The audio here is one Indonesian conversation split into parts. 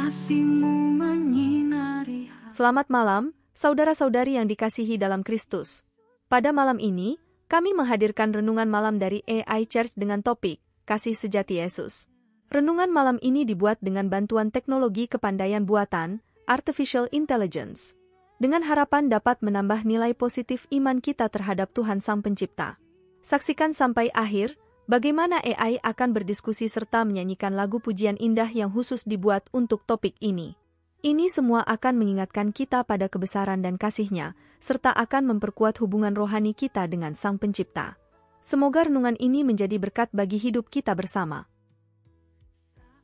kasih-Mu menyinari. Selamat malam, saudara-saudari yang dikasihi dalam Kristus. Pada malam ini, kami menghadirkan renungan malam dari AI Church dengan topik, Kasih Sejati Yesus. Renungan malam ini dibuat dengan bantuan teknologi kepandaian buatan, Artificial Intelligence, dengan harapan dapat menambah nilai positif iman kita terhadap Tuhan Sang Pencipta. Saksikan sampai akhir, bagaimana AI akan berdiskusi serta menyanyikan lagu pujian indah yang khusus dibuat untuk topik ini. Ini semua akan mengingatkan kita pada kebesaran dan kasih-Nya, serta akan memperkuat hubungan rohani kita dengan Sang Pencipta. Semoga renungan ini menjadi berkat bagi hidup kita bersama.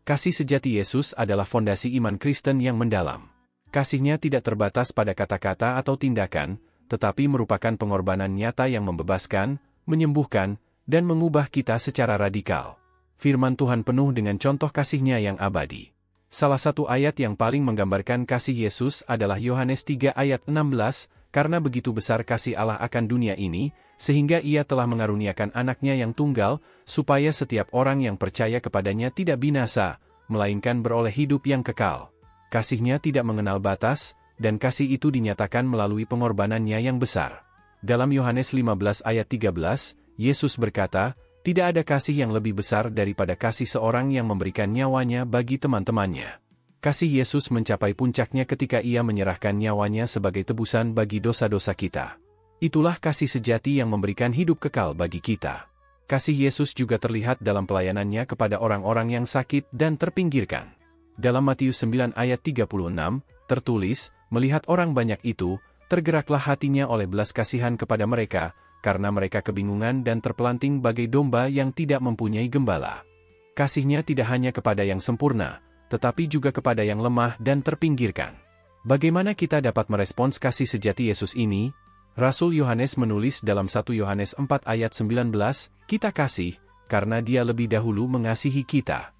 Kasih sejati Yesus adalah fondasi iman Kristen yang mendalam. Kasih-Nya tidak terbatas pada kata-kata atau tindakan, tetapi merupakan pengorbanan nyata yang membebaskan, menyembuhkan, dan mengubah kita secara radikal. Firman Tuhan penuh dengan contoh kasih-Nya yang abadi. Salah satu ayat yang paling menggambarkan kasih Yesus adalah Yohanes 3 ayat 16, karena begitu besar kasih Allah akan dunia ini, sehingga Ia telah mengaruniakan anaknya yang tunggal, supaya setiap orang yang percaya kepadanya tidak binasa, melainkan beroleh hidup yang kekal. Kasih-Nya tidak mengenal batas, dan kasih itu dinyatakan melalui pengorbanan-Nya yang besar. Dalam Yohanes 15 ayat 13, Yesus berkata, "Tidak ada kasih yang lebih besar daripada kasih seorang yang memberikan nyawanya bagi teman-temannya." Kasih Yesus mencapai puncaknya ketika Ia menyerahkan nyawanya sebagai tebusan bagi dosa-dosa kita. Itulah kasih sejati yang memberikan hidup kekal bagi kita. Kasih Yesus juga terlihat dalam pelayanan-Nya kepada orang-orang yang sakit dan terpinggirkan. Dalam Matius 9 ayat 36, tertulis, "Melihat orang banyak itu, tergeraklah hatinya oleh belas kasihan kepada mereka, karena mereka kebingungan dan terpelanting bagai domba yang tidak mempunyai gembala." Kasih-Nya tidak hanya kepada yang sempurna, tetapi juga kepada yang lemah dan terpinggirkan. Bagaimana kita dapat merespons kasih sejati Yesus ini? Rasul Yohanes menulis dalam 1 Yohanes 4 ayat 19, "Kita kasih, karena Dia lebih dahulu mengasihi kita."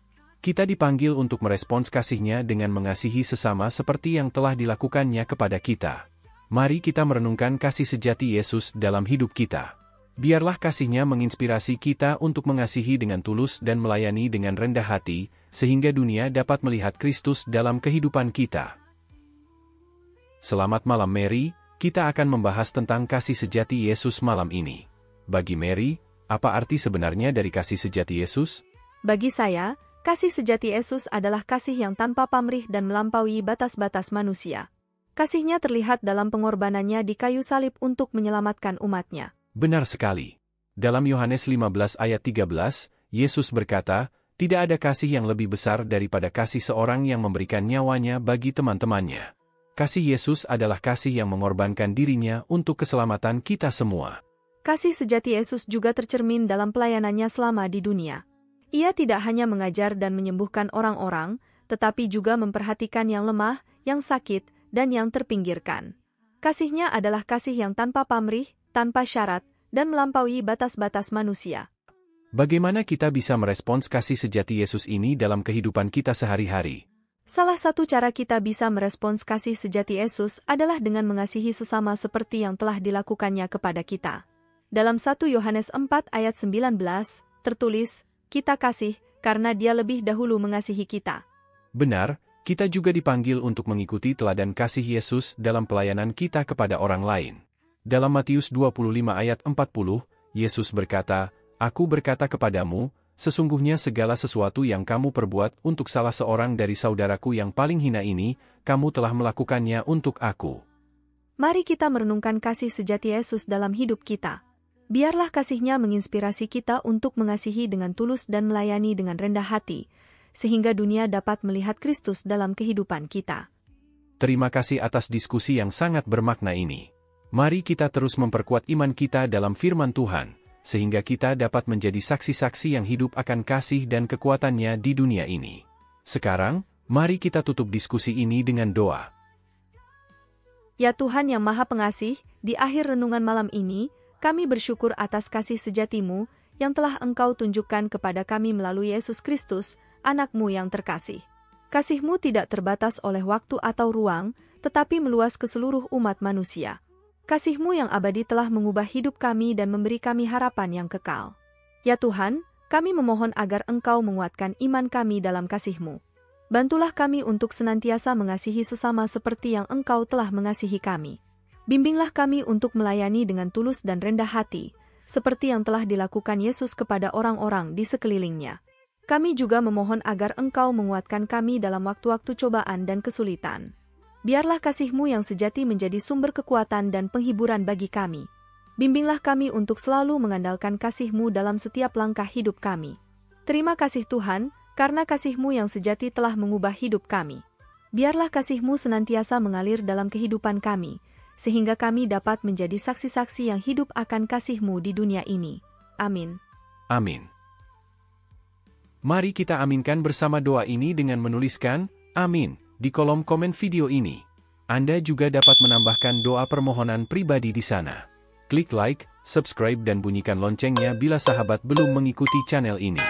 Kita dipanggil untuk merespons kasih-Nya dengan mengasihi sesama seperti yang telah dilakukannya kepada kita. Mari kita merenungkan kasih sejati Yesus dalam hidup kita. Biarlah kasih-Nya menginspirasi kita untuk mengasihi dengan tulus dan melayani dengan rendah hati, sehingga dunia dapat melihat Kristus dalam kehidupan kita. Selamat malam Mary, kita akan membahas tentang kasih sejati Yesus malam ini. Bagi Mary, apa arti sebenarnya dari kasih sejati Yesus? Bagi saya, kasih sejati Yesus adalah kasih yang tanpa pamrih dan melampaui batas-batas manusia. Kasih-Nya terlihat dalam pengorbanan-Nya di kayu salib untuk menyelamatkan umat-Nya. Benar sekali. Dalam Yohanes 15 ayat 13, Yesus berkata, "Tidak ada kasih yang lebih besar daripada kasih seorang yang memberikan nyawanya bagi teman-temannya." Kasih Yesus adalah kasih yang mengorbankan dirinya untuk keselamatan kita semua. Kasih sejati Yesus juga tercermin dalam pelayanan-Nya selama di dunia. Ia tidak hanya mengajar dan menyembuhkan orang-orang, tetapi juga memperhatikan yang lemah, yang sakit, dan yang terpinggirkan. Kasih-Nya adalah kasih yang tanpa pamrih, tanpa syarat, dan melampaui batas-batas manusia. Bagaimana kita bisa merespons kasih sejati Yesus ini dalam kehidupan kita sehari-hari? Salah satu cara kita bisa merespons kasih sejati Yesus adalah dengan mengasihi sesama seperti yang telah dilakukannya kepada kita. Dalam 1 Yohanes 4 ayat 19, tertulis, "Kita kasih, karena Dia lebih dahulu mengasihi kita." Benar, kita juga dipanggil untuk mengikuti teladan kasih Yesus dalam pelayanan kita kepada orang lain. Dalam Matius 25 ayat 40, Yesus berkata, "Aku berkata kepadamu, sesungguhnya segala sesuatu yang kamu perbuat untuk salah seorang dari saudaraku yang paling hina ini, kamu telah melakukannya untuk aku." Mari kita merenungkan kasih sejati Yesus dalam hidup kita. Biarlah kasih-Nya menginspirasi kita untuk mengasihi dengan tulus dan melayani dengan rendah hati, sehingga dunia dapat melihat Kristus dalam kehidupan kita. Terima kasih atas diskusi yang sangat bermakna ini. Mari kita terus memperkuat iman kita dalam firman Tuhan, sehingga kita dapat menjadi saksi-saksi yang hidup akan kasih dan kekuatan-Nya di dunia ini. Sekarang, mari kita tutup diskusi ini dengan doa. Ya Tuhan yang Maha Pengasih, di akhir renungan malam ini, kami bersyukur atas kasih sejati-Mu yang telah Engkau tunjukkan kepada kami melalui Yesus Kristus, Anak-Mu yang terkasih. Kasih-Mu tidak terbatas oleh waktu atau ruang, tetapi meluas ke seluruh umat manusia. Kasih-Mu yang abadi telah mengubah hidup kami dan memberi kami harapan yang kekal. Ya Tuhan, kami memohon agar Engkau menguatkan iman kami dalam kasih-Mu. Bantulah kami untuk senantiasa mengasihi sesama seperti yang Engkau telah mengasihi kami. Bimbinglah kami untuk melayani dengan tulus dan rendah hati, seperti yang telah dilakukan Yesus kepada orang-orang di sekelilingnya. Kami juga memohon agar Engkau menguatkan kami dalam waktu-waktu cobaan dan kesulitan. Biarlah kasih-Mu yang sejati menjadi sumber kekuatan dan penghiburan bagi kami. Bimbinglah kami untuk selalu mengandalkan kasih-Mu dalam setiap langkah hidup kami. Terima kasih Tuhan, karena kasih-Mu yang sejati telah mengubah hidup kami. Biarlah kasih-Mu senantiasa mengalir dalam kehidupan kami, sehingga kami dapat menjadi saksi-saksi yang hidup akan kasih-Mu di dunia ini. Amin. Amin. Mari kita aminkan bersama doa ini dengan menuliskan "Amin" di kolom komen video ini. Anda juga dapat menambahkan doa permohonan pribadi di sana. Klik like, subscribe dan bunyikan loncengnya bila sahabat belum mengikuti channel ini.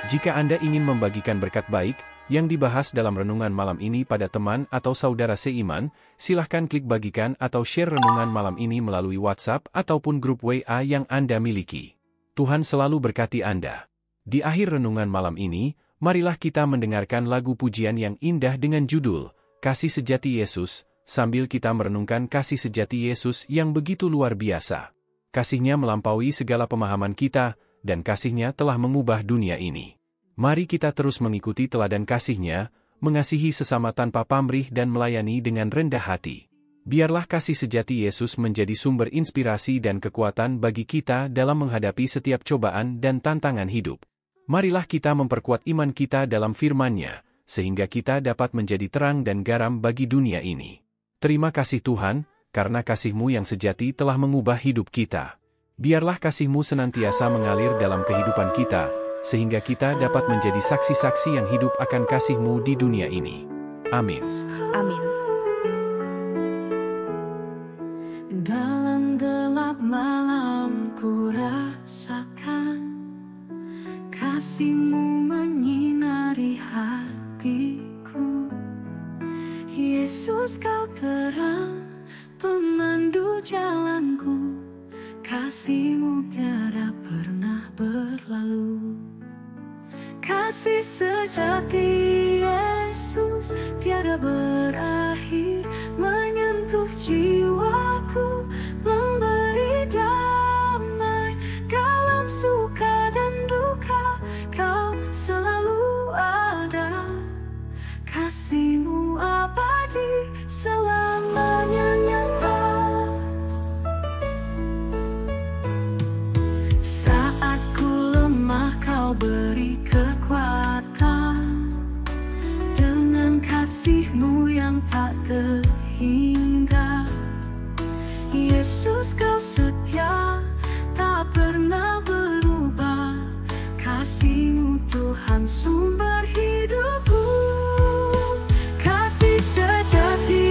Jika Anda ingin membagikan berkat baik yang dibahas dalam renungan malam ini pada teman atau saudara seiman, silahkan klik bagikan atau share renungan malam ini melalui WhatsApp ataupun grup WA yang Anda miliki. Tuhan selalu berkati Anda. Di akhir renungan malam ini, marilah kita mendengarkan lagu pujian yang indah dengan judul Kasih Sejati Yesus, sambil kita merenungkan kasih sejati Yesus yang begitu luar biasa. Kasih-Nya melampaui segala pemahaman kita, dan kasih-Nya telah mengubah dunia ini. Mari kita terus mengikuti teladan kasih-Nya, mengasihi sesama tanpa pamrih dan melayani dengan rendah hati. Biarlah kasih sejati Yesus menjadi sumber inspirasi dan kekuatan bagi kita dalam menghadapi setiap cobaan dan tantangan hidup. Marilah kita memperkuat iman kita dalam firman-Nya, sehingga kita dapat menjadi terang dan garam bagi dunia ini. Terima kasih Tuhan, karena kasih-Mu yang sejati telah mengubah hidup kita. Biarlah kasih-Mu senantiasa mengalir dalam kehidupan kita, sehingga kita dapat menjadi saksi-saksi yang hidup akan kasih-Mu di dunia ini. Amin. Amin. Dalam gelap malam ku rasakan kasih-Mu menyinari hatiku. Yesus, Kau terang pemandu jalanku. Kasih-Mu tiada pernah berlalu. Kasih sejati Yesus tiada berakhir, menyentuh jiwaku, memberi damai dalam suka dan duka. Kau selalu ada. Kasih-Mu abadi, selamanya nyata. Saat ku lemah Kau beri kekuatan, dengan kasih-Mu yang tak terhingga. Yesus, Kau setia, tak pernah berubah. Kasih-Mu Tuhan sumber hidupku. Kasih sejati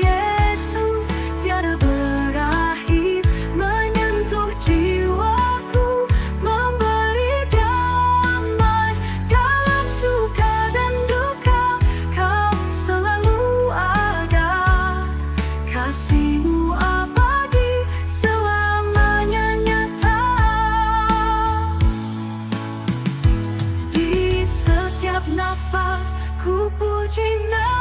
Yesus tiada berakhir, menyentuh jiwaku, memberi damai dalam suka dan duka. Kau selalu ada. Kasih-Mu abadi, selamanya nyata. Di setiap nafas ku puji nama